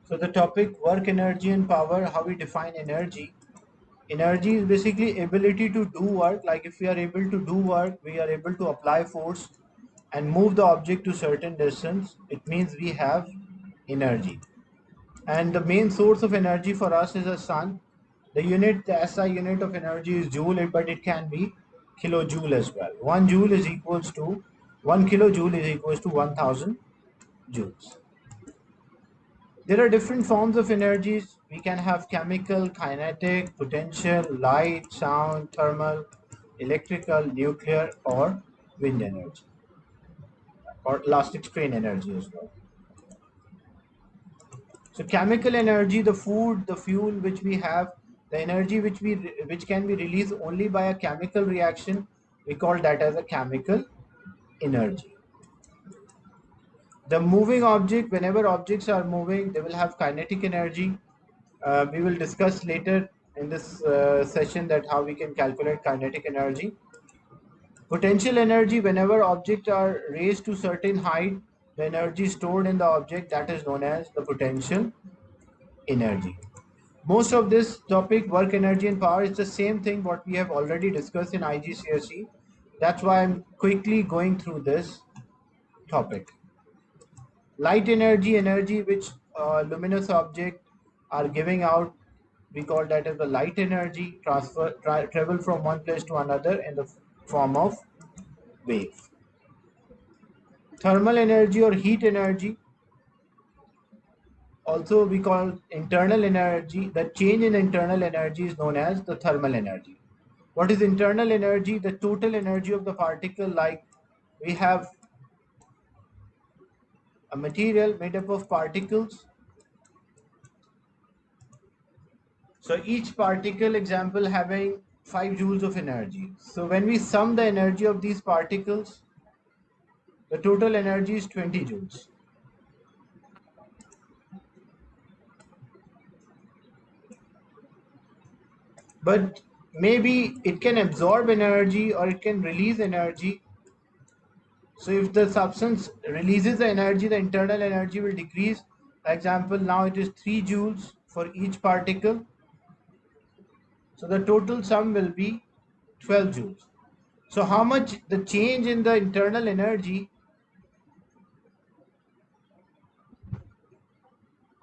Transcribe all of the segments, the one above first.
So the topic work, energy and power, how we define energy. Energy is basically ability to do work. Like if we are able to do work, we are able to apply force and move the object to certain distance. It means we have energy. And the main source of energy for us is the sun. The SI unit of energy is joule, but it can be kilojoule as well. 1 joule is equals to 1 kilojoule is equals to 1000 joules. There are different forms of energies. We can have chemical, kinetic, potential, light, sound, thermal, electrical, nuclear, or wind energy, or elastic strain energy as well. So chemical energy, the food, the fuel which we have, the energy which can be released only by a chemical reaction, we call that as a chemical energy. The moving object, whenever objects are moving, they will have kinetic energy. We will discuss later in this session that how we can calculate kinetic energy. Potential energy, whenever objects are raised to certain height, the energy stored in the object, that is known as the potential energy. Most of this topic, work, energy and power, is the same thing what we have already discussed in IGCSE. That's why I'm quickly going through this topic. Light energy, energy which luminous objects are giving out, we call that as the light energy, travel from one place to another in the form of wave. Thermal energy or heat energy, also we call internal energy. The change in internal energy is known as the thermal energy. What is internal energy? The total energy of the particle. Like we have a material made up of particles. So each particle, example, having 5 joules of energy. So when we sum the energy of these particles, the total energy is 20 joules. But maybe it can absorb energy or it can release energy. So if the substance releases the energy, the internal energy will decrease. For example, now it is 3 joules for each particle. So the total sum will be 12 joules. So how much the change in the internal energy,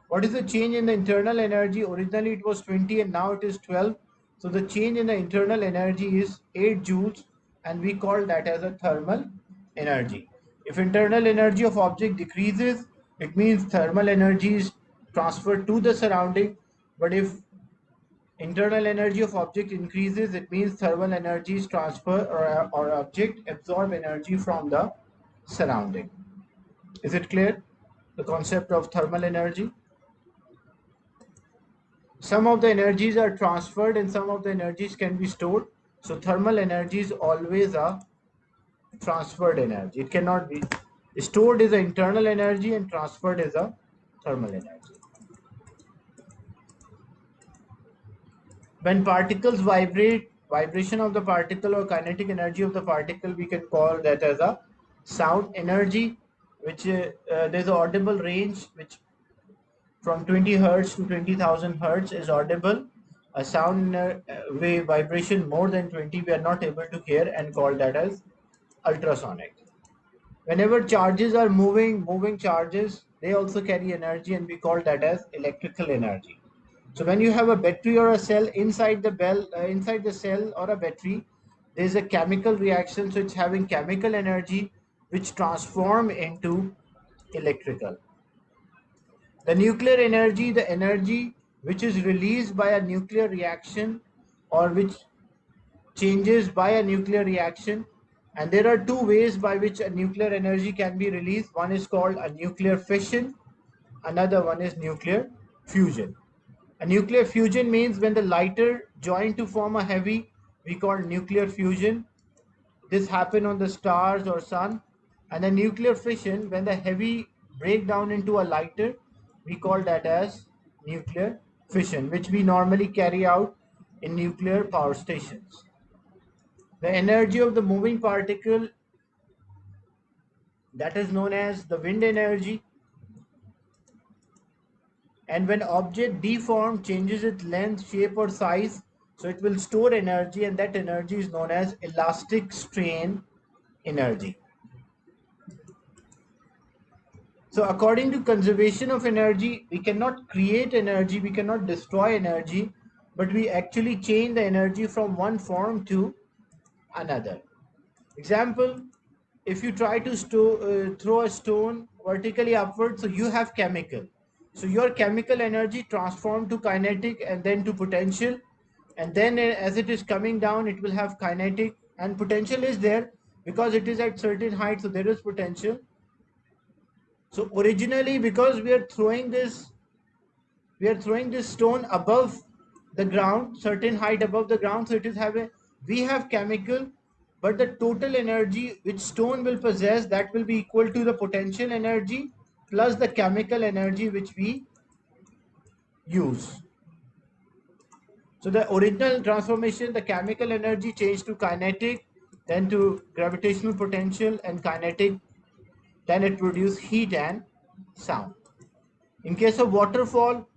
what is the change in the internal energy? Originally it was 20 and now it is 12. So the change in the internal energy is 8 joules and we call that as a thermal energy. If internal energy of object decreases, it means thermal energy is transferred to the surrounding. But if internal energy of object increases, it means thermal energy is transferred or object absorb energy from the surrounding. Is it clear? The concept of thermal energy? Some of the energies are transferred and some of the energies can be stored. So thermal energy is always a transferred energy. It cannot be stored is the internal energy and transferred is a thermal energy. When particles vibrate, vibration of the particle or kinetic energy of the particle, we can call that as a sound energy, which there's an audible range which from 20 hertz to 20,000 hertz is audible. A sound wave vibration more than 20 we are not able to hear and call that as ultrasonic. Whenever charges are moving charges, they also carry energy and we call that as electrical energy. So when you have a battery or a cell inside inside the cell or a battery, there is a chemical reaction, so it's having chemical energy which transform into electrical. The nuclear energy, the energy which is released by a nuclear reaction or which changes by a nuclear reaction. And there are two ways by which a nuclear energy can be released. One is called a nuclear fission, another one is nuclear fusion. A nuclear fusion means when the lighter join to form a heavy, we call nuclear fusion. This happen on the stars or sun. And the nuclear fission, when the heavy break down into a lighter, we call that as nuclear fission, which we normally carry out in nuclear power stations. The energy of the moving particle, that is known as the wind energy. And when object deform, changes its length, shape or size, so it will store energy, and that energy is known as elastic strain energy. So according to conservation of energy, we cannot create energy, we cannot destroy energy, but we actually change the energy from one form to another. Example, if you try to throw a stone vertically upward, so you have chemical. So your chemical energy transformed to kinetic and then to potential. And then as it is coming down, it will have kinetic, and potential is there because it is at certain height, so there is potential. So originally, because we are throwing this stone above the ground, certain height above the ground, so it is having, we have chemical, but the total energy which stone will possess, that will be equal to the potential energy plus the chemical energy which we use. So the original transformation, the chemical energy changed to kinetic, then to gravitational potential and kinetic, then it produced heat and sound. In case of waterfall,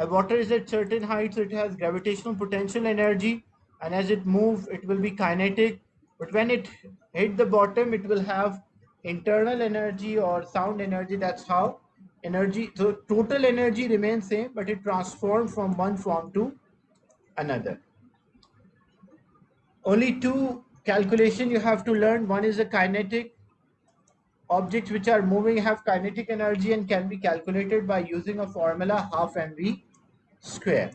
water is at certain height, so it has gravitational potential energy, and as it moves, it will be kinetic. But when it hit the bottom, it will have internal energy or sound energy. That's how energy. So total energy remains same, but it transforms from one form to another. Only two calculation you have to learn. One is a kinetic. Objects which are moving have kinetic energy and can be calculated by using a formula half mv square.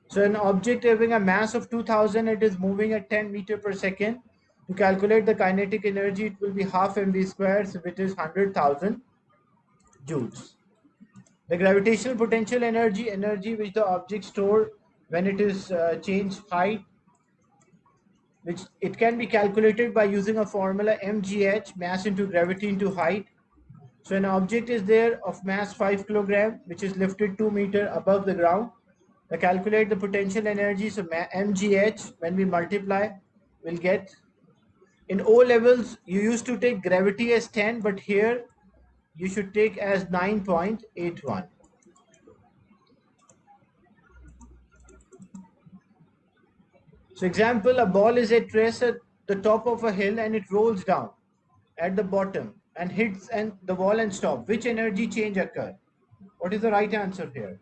So an object having a mass of 2000, it is moving at 10 meter per second. To calculate the kinetic energy, it will be half mv square, so it is 100,000 joules. The gravitational potential energy which the object store when it is changed height, which it can be calculated by using a formula mgh, mass into gravity into height. So an object is there of mass 5 kilogram, which is lifted 2 meter above the ground. To calculate the potential energy, so mgh, when we multiply, we'll get, in O levels, you used to take gravity as 10, but here you should take as 9.81. So example, a ball is at rest at the top of a hill and it rolls down at the bottom and hits and the wall and stop. Which energy change occur? What is the right answer here?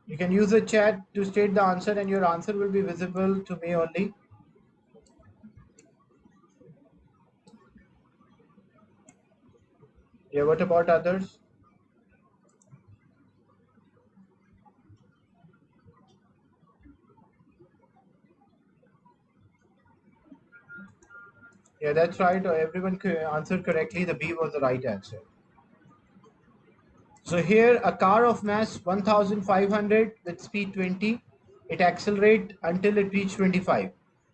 You can use the chat to state the answer and your answer will be visible to me only. Yeah, what about others? Yeah, that's right. Everyone answered correctly. The B was the right answer. So here, a car of mass 1500 with speed 20, it accelerates until it reaches 25.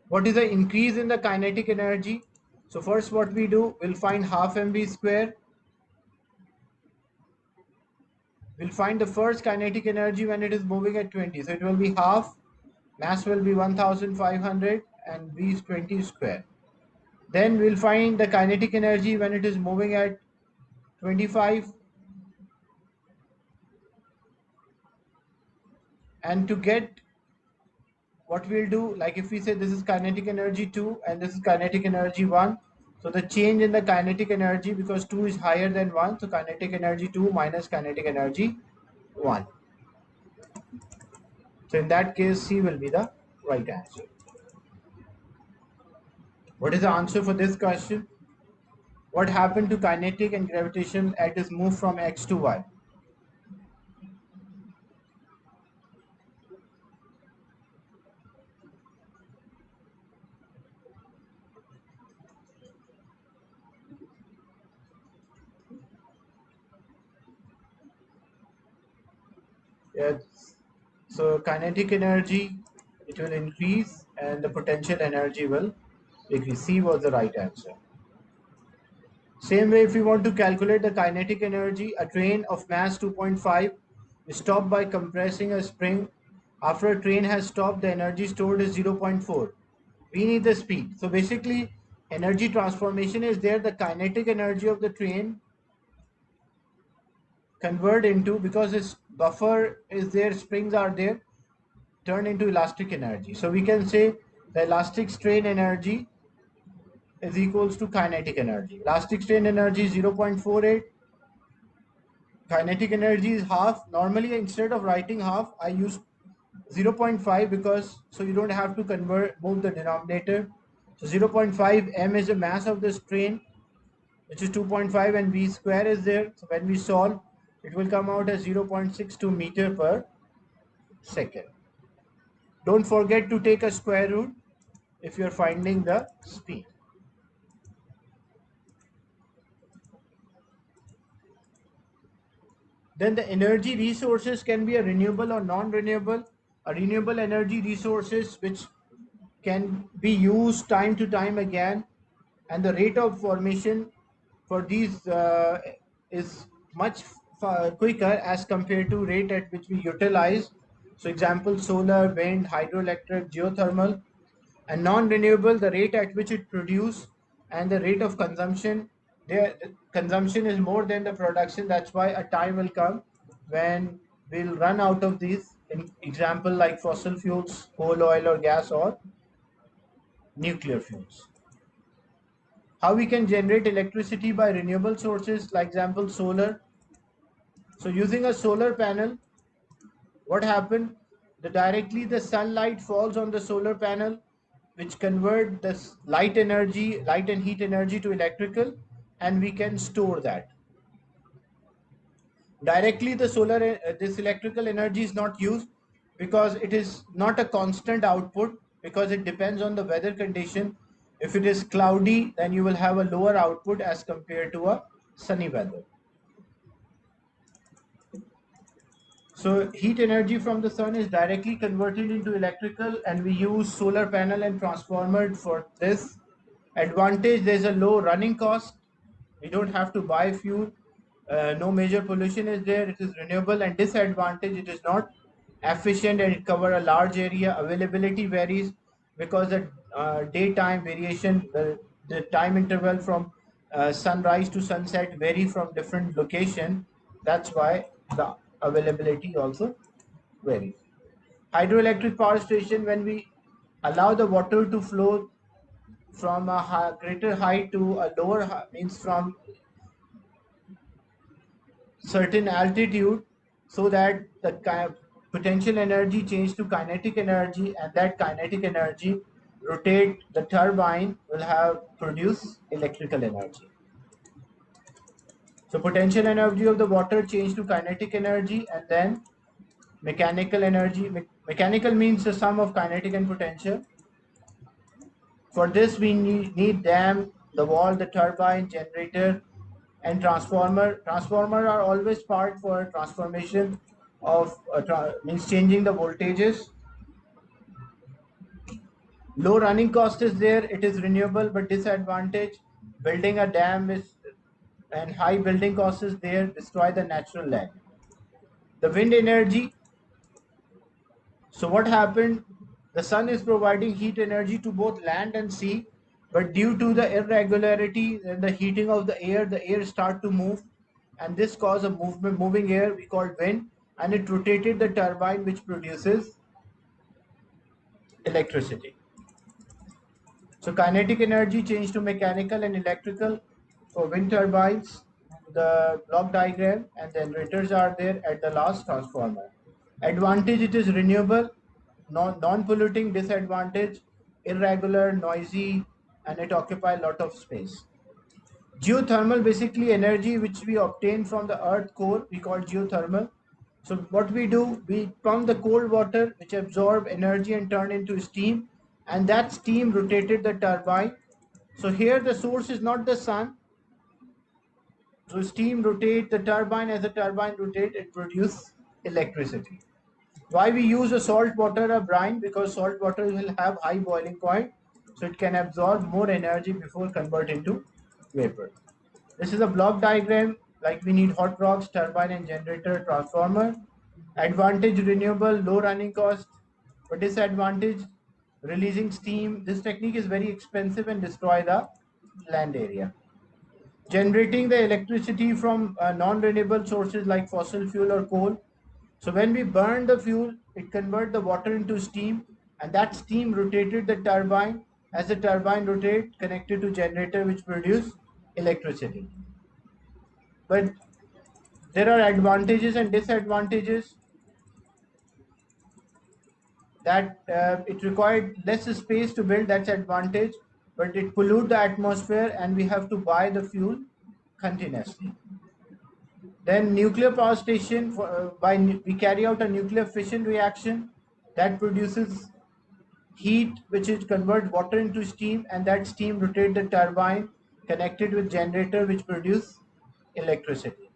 What is the increase in the kinetic energy? So first what we do, we'll find half mv square. We'll find the first kinetic energy when it is moving at 20. So it will be half, mass will be 1500 and v is 20 square. Then we'll find the kinetic energy when it is moving at 25, and to get, what we'll do, like if we say this is kinetic energy 2 and this is kinetic energy 1, so the change in the kinetic energy, because 2 is higher than 1, so kinetic energy 2 minus kinetic energy 1. So in that case, C will be the right answer. What is the answer for this question? What happened to kinetic and gravitation at its move from X to Y? Yes. So kinetic energy, it will increase and the potential energy will decrease. C was the right answer. Same way, if we want to calculate the kinetic energy, a train of mass 2.5 is stopped by compressing a spring. After a train has stopped, the energy stored is 0.4. We need the speed. So basically, energy transformation is there, the kinetic energy of the train convert into, because its buffer is there, springs are there, turn into elastic energy. So we can say the elastic strain energy is equals to kinetic energy. Elastic strain energy is 0.48. Kinetic energy is half. Normally, instead of writing half, I use 0.5, because so you don't have to move the denominator. So 0.5 m is the mass of the strain, which is 2.5, and v square is there. So when we solve, it will come out as 0.62 meter per second. Don't forget to take a square root if you're finding the speed. Then the energy resources can be a renewable or non-renewable. A renewable energy resources which can be used time to time again, and the rate of formation for these is much quicker as compared to rate at which we utilize. So example, solar, wind, hydroelectric, geothermal. And non-renewable, the rate at which it produce and the rate of consumption, their consumption is more than the production. That's why a time will come when we'll run out of these. In example, like fossil fuels, coal, oil or gas, or nuclear fuels. How we can generate electricity by renewable sources, like example solar. So using a solar panel, what happened, the sunlight falls on the solar panel, which convert this light and heat energy to electrical, and we can store that directly. The this electrical energy is not used, because it is not a constant output, because it depends on the weather condition. If it is cloudy, then you will have a lower output as compared to a sunny weather. So heat energy from the sun is directly converted into electrical, and we use solar panel and transformer for this. Advantage, there's a low running cost. We don't have to buy fuel. No major pollution is there. It is renewable. And disadvantage, it is not efficient and it cover a large area. Availability varies because the daytime variation, the time interval from sunrise to sunset vary from different location. That's why the availability also varies. Hydroelectric power station, when we allow the water to flow from a greater height to a lower means from certain altitude, so that the potential energy change to kinetic energy, and that kinetic energy rotate the turbine, will have produce electrical energy. So potential energy of the water change to kinetic energy, and then mechanical energy. Mechanical means the sum of kinetic and potential. For this, we need dam, the wall, the turbine, generator, and transformer. Transformer are always part for transformation of means changing the voltages. Low running cost is there. It is renewable, but disadvantage, building a dam is, and high building cost is there, destroy the natural land. The wind energy. So what happened? The sun is providing heat energy to both land and sea, but due to the irregularity and the heating of the air start to move, and this cause a moving air we call wind, and it rotated the turbine, which produces electricity. So kinetic energy changed to mechanical and electrical for wind turbines. The block diagram and the generators are there at the last transformer. Advantage, it is renewable, non-polluting. Disadvantage, irregular, noisy, and it occupies a lot of space. Geothermal, basically energy which we obtain from the earth core, we call geothermal. So what we do, we pump the cold water which absorb energy and turn into steam, and that steam rotated the turbine. So here the source is not the sun. So steam rotate the turbine, as the turbine rotate, it produce electricity. Why we use a salt water, a brine? Because salt water will have high boiling point, so it can absorb more energy before convert into vapor. This is a block diagram, like we need hot rocks, turbine and generator, transformer. Advantage, renewable, low running cost, but disadvantage, releasing steam. This technique is very expensive and destroy the land area. Generating the electricity from non-renewable sources like fossil fuel or coal. So when we burn the fuel, it converts the water into steam, and that steam rotated the turbine. As the turbine rotates, connected to generator which produce electricity. But there are advantages and disadvantages that it required less space to build. That's advantage, but it pollute the atmosphere, and we have to buy the fuel continuously. Then nuclear power station, we carry out a nuclear fission reaction that produces heat, which is convert water into steam, and that steam rotate the turbine connected with generator which produce electricity.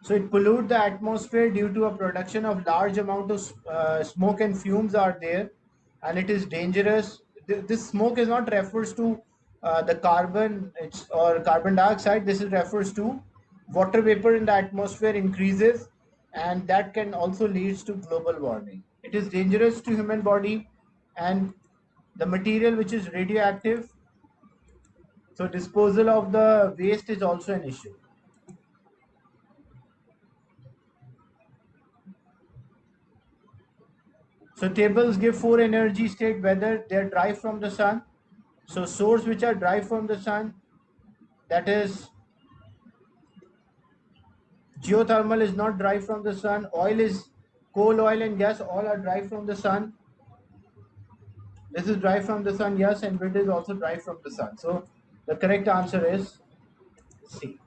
So it pollute the atmosphere due to a production of large amount of smoke and fumes are there, and it is dangerous. This smoke is not refers to the carbon or carbon dioxide. This is refers to water vapor in the atmosphere increases, and that can also leads to global warming. It is dangerous to human body, and the material which is radioactive. So disposal of the waste is also an issue. So tables give four energy state whether they are derived from the sun. So source which are derived from the sun, that is geothermal is not derived from the sun. Oil is coal, oil and gas all are derived from the sun. This is derived from the sun, yes, and wind is also derived from the sun. So the correct answer is C.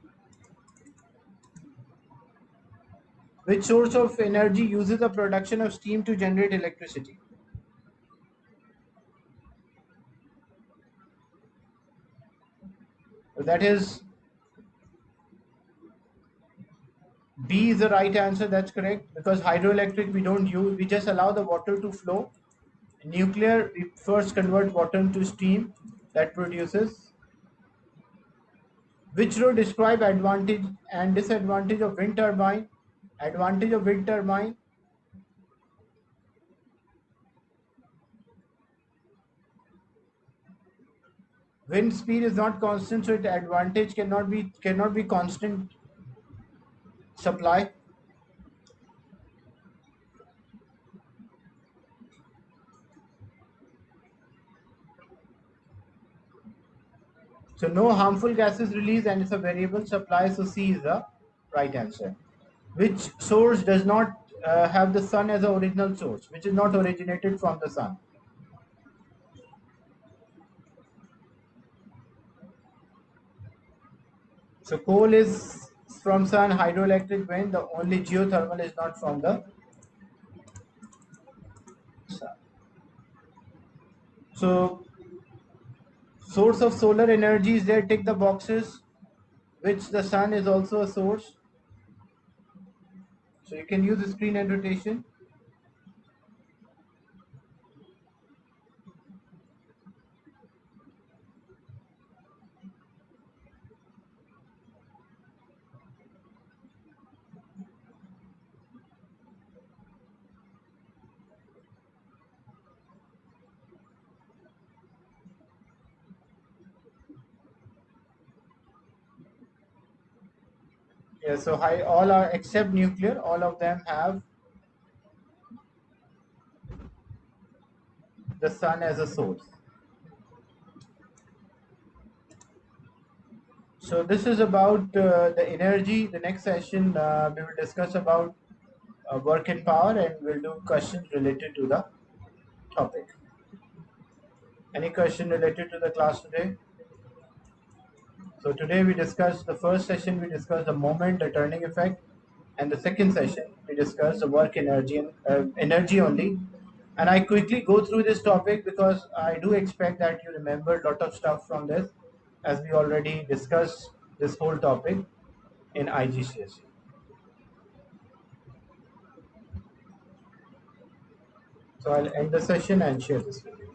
Which source of energy uses the production of steam to generate electricity? So that is B is the right answer. That's correct, because hydroelectric we don't use. We just allow the water to flow. Nuclear, we first convert water into steam that produces. Which row describe advantage and disadvantage of wind turbine? Advantage of wind turbine. Wind speed is not constant, so its advantage cannot be constant supply. So no harmful gases released, and it's a variable supply. So C is the right answer. Which source does not have the sun as the original source, which is not originated from the sun? So coal is from sun, hydroelectric wind. The only geothermal is not from the sun. So source of solar energy is there. Tick the boxes. Which the sun is also a source. So you can use the screen and rotation. Yeah, so all are except nuclear, all of them have the sun as a source. So this is about the energy. The next session we will discuss about work and power, and we'll do questions related to the topic. Any question related to the class today? So today we discussed the first session. We discussed the moment, the turning effect, and the second session we discussed the work energy and energy only. And I quickly go through this topic because I do expect that you remember a lot of stuff from this, as we already discussed this whole topic in IGCSE. So I'll end the session and share this with you.